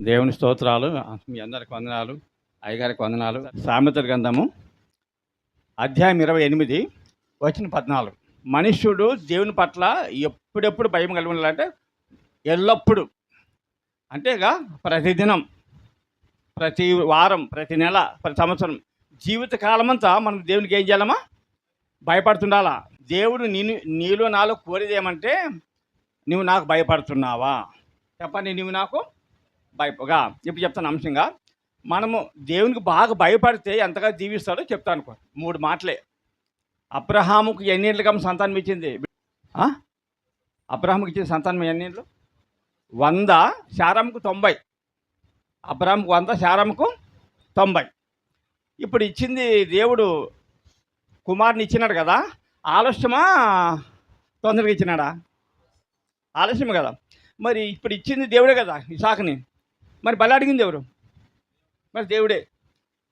దేవుని స్తోత్రాలు. మీ అందరికి వందనాలు. అయ్యగారికి వందనాలు. సామెతల గ్రంథము అధ్యాయం 28 వచనం 14. మనుష్యుడు దేవుని పట్ల ఎప్పుడెప్పుడు భయం కలిగి ఉండాలంటే ఎల్లప్పుడూ, అంటేగా ప్రతిదినం, ప్రతి వారం, ప్రతి నెల, ప్రతి సంవత్సరం, జీవితకాలమంతా మనం దేవునికి ఏం చేయాలమ్మా? భయపడుతుండాలా. దేవుడు నీలో నాలో కోరేది ఏమంటే, నువ్వు నాకు భయపడుతున్నావా? చెప్పండి. నువ్వు నాకు భయపగా ఇప్పుడు చెప్తాను అంశంగా. మనము దేవునికి బాగా భయపడితే ఎంతగా జీవిస్తాడో చెప్తాను. 3 మాటలే. అబ్రహాముకు ఎన్నేళ్ళుగా సంతానం ఇచ్చింది? అబ్రహాముకి ఇచ్చిన సంతానం ఎన్నేళ్ళు? 100. శారముకు 90. అబ్రహాముకు 100, శారముకు 90. ఇప్పుడు ఇచ్చింది దేవుడు కుమారుని ఇచ్చినాడు కదా. ఆలస్యమా తొందరగా ఇచ్చినాడా? ఆలస్యం కదా. మరి ఇప్పుడు ఇచ్చింది దేవుడే కదా ఇసాకుని. మరి బలి అడిగింది ఎవరు? మరి దేవుడే.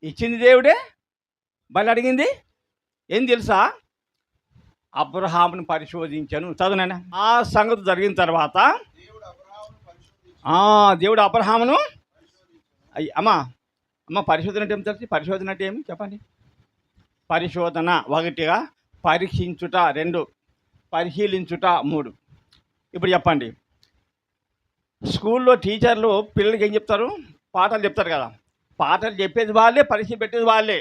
ఇచ్చింది దేవుడే, బలి అడిగింది ఏం తెలుసా? అబ్రహామును పరిశోధించాను. చదువునైనా ఆ సంగతి జరిగిన తర్వాత దేవుడు అబ్రహామును అమ్మ పరిశోధన అంటే ఏమి తెలుసు? పరిశోధన అంటే ఏమి చెప్పండి? పరిశోధన 1గా, పరీక్షించుట 2, పరిశీలించుట 3. ఇప్పుడు చెప్పండి. స్కూల్లో టీచర్లు పిల్లలకి ఏం చెప్తారు? పాఠాలు చెప్తారు కదా. పాఠాలు చెప్పేది వాళ్ళే, పరీక్ష పెట్టేది వాళ్ళే,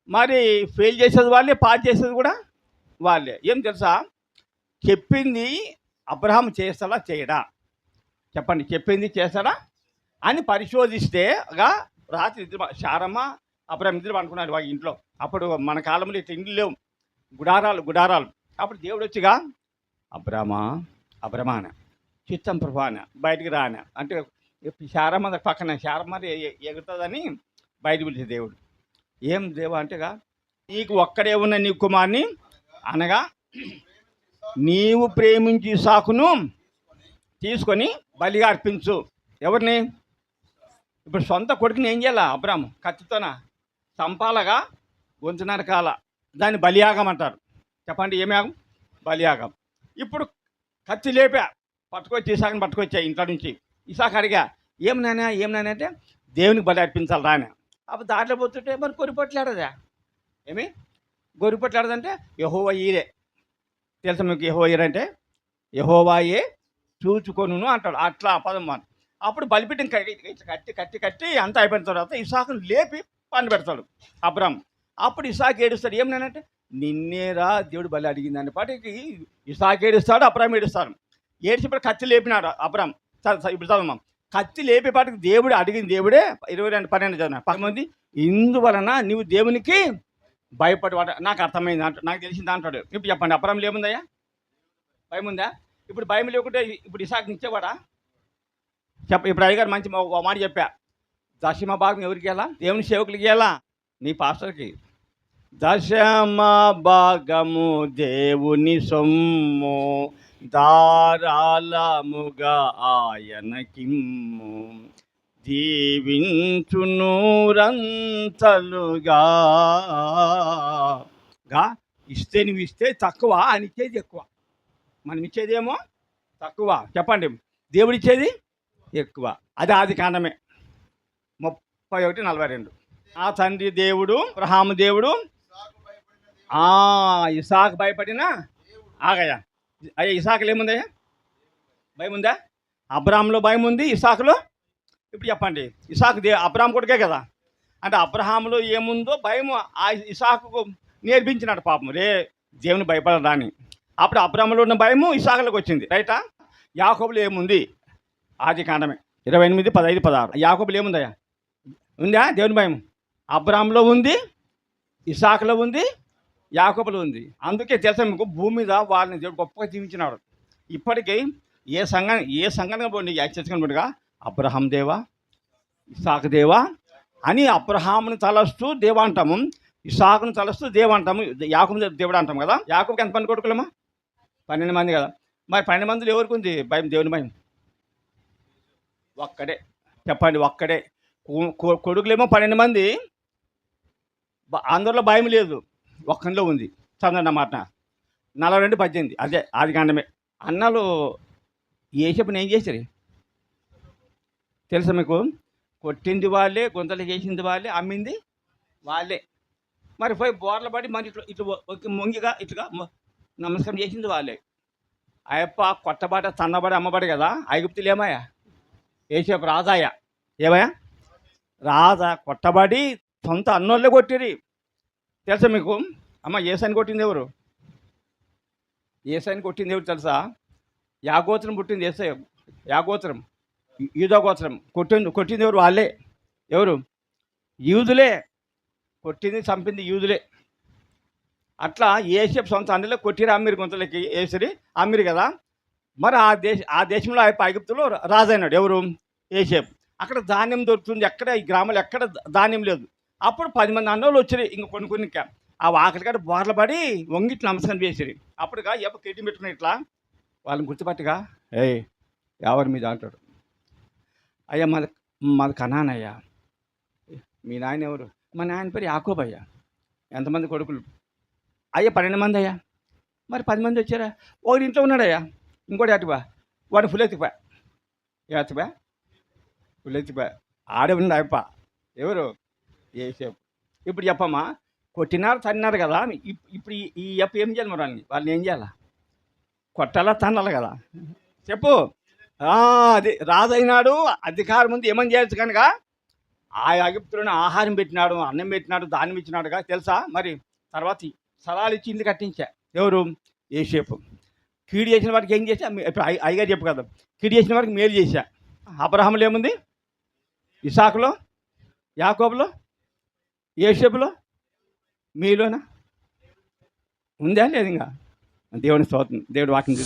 మరి ఫెయిల్ చేసేది వాళ్ళే, పాస్ చేసేది కూడా వాళ్ళే. ఏం తెలుసా? చెప్పింది అబ్రహాం చేస్తాడా చేయడా? చెప్పండి. చెప్పింది చేస్తాడా అని పరిశోధిస్తే రాత్రి శారమ్మ అబ్రహాం ఇద్దరు అనుకున్నారు వాళ్ళ ఇంట్లో. అప్పుడు మన కాలంలో ఇట్లా ఇండ్లు లేవు, గుడారాలు. అప్పుడు దేవుడు వచ్చిగా అబ్రమాన చిత్తం ప్రభాన బయటికి రాన అంటే శారమ్మ పక్కన శారమ్మ ఎగురుతుందని బయట పిలిచే దేవుడు. ఏం దేవ అంటేగా, నీకు ఒక్కడే ఉన్న నీ కుమార్ని అనగా నీవు ప్రేమించి ఇస్సాకును తీసుకొని బలిగా అర్పించు. ఎవరిని? ఇప్పుడు సొంత కొడుకుని ఏం చేయాలా? అబ్రాము కత్తితోన చంపాలగా, గొంతు నరకాల. దాన్ని బలియాగం అంటారు. చెప్పండి. ఏమి యాగం? బలియాగం. ఇప్పుడు కత్తి లేపా, పట్టుకొచ్చి ఇసాకుని పట్టుకొచ్చా ఇంట్లో నుంచి. ఇసాకు అడిగా, ఏం నానా అంటే దేవునికి బలి అర్పించాలి రాని. అప్పుడు దాంట్లో పోతుంటే మరి గొర్రెపట్లాడదా? ఏమి గొర్రెపట్లాడదంటే యెహోవా ఈరే. తెలుసా మీకు యెహోవా ఈరే అంటే? యెహోవాయే చూచుకొను అంటాడు. అట్లా పదం మాట. అప్పుడు బలిపీఠం కట్టి అంతా అయిపోయిన తర్వాత ఇసాకుని లేపి పండు పెడతాడు అబ్రాం. అప్పుడు ఇసాకు ఏడుస్తాడు. ఏమన్నానంటే, నిన్నేరా దేవుడు బలి అడిగింది అనే పాటికి ఇసాకు ఏడుస్తాడు, అబ్రాం ఏడుస్తాడు. ఏడ్చిప్పుడు కత్తి లేపినాడు అబ్రాం. ఇప్పుడు చదవమ్మా. కత్తి లేపేపాటికి దేవుడు అడిగింది దేవుడే. 22:12 చదివిన 10 మంది. ఇందువలన నువ్వు దేవునికి భయపడవాడ నాకు అర్థమైంది అంట, నాకు తెలిసింది అంటాడు. ఇప్పుడు చెప్పండి. అబ్రాంలో ఏముందయ్యా? భయం ఉందా? ఇప్పుడు భయం లేకుంటే ఇప్పుడు ఇసాకుని ఇచ్చేవాడా? ఇప్పుడు అయ్యగారు మంచి మాట చెప్పా. దశమ భాగం ఎవరికి ఇవ్వాలా? దేవుని సేవకులకి ఇవ్వాలా? నీ పాస్టర్కి. దశమ భాగము దేవుని సొమ్ము, ధారాళముగా ఆయనకిమ్ము, దీవించును రంతలుగా. ఇస్తే నువ్వు ఇస్తే తక్కువ, ఆయన ఇచ్చేది ఎక్కువ. మనం ఇచ్చేదేమో తక్కువ. చెప్పండి. దేవుడు ఇచ్చేది ఎక్కువ. అది ఆదికాండమే 31:42. ఆ తండ్రి దేవుడు అబ్రహాము దేవుడు ఇసాకు భయపడిన ఆగయ్యా. అయ్యా ఇసాకులో ఏముందయ్యా? భయం ఉందా? అబ్రహాంలో భయం ఉంది, ఇసాకులో. ఇప్పుడు చెప్పండి. ఇసాకు అబ్రహాం కొడుకే కదా. అంటే అబ్రహాంలో ఏముందో భయము ఆ ఇసాకుకు నేర్పించినాడు పాపం. దేవుని భయపడరా అని. అప్పుడు అబ్రహాంలో ఉన్న భయము ఇసాకులోకి వచ్చింది. రైటా? యాకోబులో ఏముంది? ఆదికాండమే 28, 15, 16. యాకోబులో ఏముందయ్యా? ఉందా దేవుని భయం? అబ్రహాంలో ఉంది, ఇసాకులో ఉంది, యాకోబులో ఉంది. అందుకే తెలుసా మీకు, భూమి మీద వాళ్ళని దేవుడు గొప్పగా జీవించినాడు. ఇప్పటికీ ఏ సంఘంగా పోండి, యాక్చువల్గా పోండిగా అబ్రహాం దేవా, ఇసాకు దేవా అని అబ్రహాముని తలస్తూ దేవా అంటాము, ఇసాకుని తలస్తూ దేవా అంటాము, యాకోబు దేవుడు అంటాం కదా. యాకోబుకి ఎంత మంది కొడుకులమ్మా? 12 మంది కదా. మరి 12 మందిలో ఎవరికి ఉంది భయం? దేవుని భయం ఒక్కడే. చెప్పండి. ఒక్కడే. కొడుకులేమో 12 మంది, అందరిలో భయం లేదు, ఒక్కనిలో ఉంది. చదవండి అన్నమాట. 42:18. అదే ఆదికాండమే. అన్నలు ఏసేపుని ఏం చేశారు? తెలుసా మీకు? కొట్టింది వాళ్ళే, గుంతలు చేసింది వాళ్ళే, అమ్మింది వాళ్ళే. మరి పోయి బోర్ల పడి మరి ఇట్లా ఇట్లా మొంగిగా ఇట్లా నమస్కారం చేసింది వాళ్ళే. అయ్యప్ప కొట్టబడ, తన్నబడి, అమ్మబడి కదా. ఐగుప్తులు ఏమయ్యా? ఏసేపు రాజాయ. ఏమయ్యా? రాజా కొట్టబడి సొంత అన్నోళ్ళే కొట్టిరి. తెలుసా మీకు? అమ్మ ఏసాని కొట్టింది ఎవరు? ఏసాని కొట్టింది ఎవరు తెలుసా? యాగోత్రం పుట్టింది ఏసయ్య. యాగోత్రం, యూదా గోత్రం కొట్టింది ఎవరు? వాళ్ళే. ఎవరు? యూదులే. కొట్టింది, చంపింది యూదులే. అట్లా ఏసేపు సొంత అన్నలే కొట్టిరు, అమ్మిరి, గుంతలకి వేసిరి, అమ్మిరి కదా. మరి ఆ దేశంలో ఐగుప్తులో రాజు అయినాడు. ఎవరు? ఏసేపు. అక్కడ ధాన్యం దొరుకుతుంది. ఎక్కడ ఈ గ్రామంలో ఎక్కడ ధాన్యం లేదు. అప్పుడు 10 మంది అన్నోళ్ళు వచ్చారు. ఇంక కొన్ని ఆ ఆకలికాడ బోర్ల పడి వంగిట్లు నమస్కారం చేసిరి. అప్పుడుగా ఎప్ప కెట్టి పెట్టుకుని ఇట్లా వాళ్ళని గుర్తుపట్టుగా, ఏయ్ ఎవరి మీద అంటాడు. అయ్యా మాది కనానయ్యా. మీ నాయన ఎవరు? మా నాయన పేరు యాకోబు అయ్యా. ఎంతమంది కొడుకులు? అయ్యా 12 మంది అయ్యా. మరి 10 మంది వచ్చారా? ఒకటి ఇంట్లో ఉన్నాడయ్యా, ఇంకోటి అటుబా, వాడు ఫుల్ ఎత్తిపా. ఫుల్ ఎత్తిపా. ఆడే ఉన్నాడు అయ్యప్ప. ఎవరు? ఏసేపు. ఇప్పుడు చెప్పమ్మా, కొట్టినారు, తన్నారు కదా. ఇప్పుడు ఈ అప్ప ఏం చేయాలి? మరి వాళ్ళని ఏం చేయాలా? కొట్టాలా, తన్నాలి కదా. చెప్పు. అది రాజైనాడు, అధికారం ఉంది, ఏమని చేయొచ్చు కనుక ఆ ఐగుప్తులను ఆహారం పెట్టినాడు, అన్నం పెట్టినాడు, ధాన్యం ఇచ్చినాడుగా. తెలుసా? మరి తర్వాత స్థలాలు ఇచ్చి ఇల్లు కట్టించా. ఎవరు? ఏసేపు. కీడు చేసిన వారికి ఏం చేశా? ఇప్పుడు అయ్యగా చెప్పు కదా. కీడు చేసిన వారికి మేలు చేశా. అబ్రహాములో ఏముంది? ఇసాకులో, యాకోబులో, ఏసేపులో, మీలోనా ఉందా? లేదు. ఇంకా దేవుని స్తోత్రం. దేవుడు వాక్యం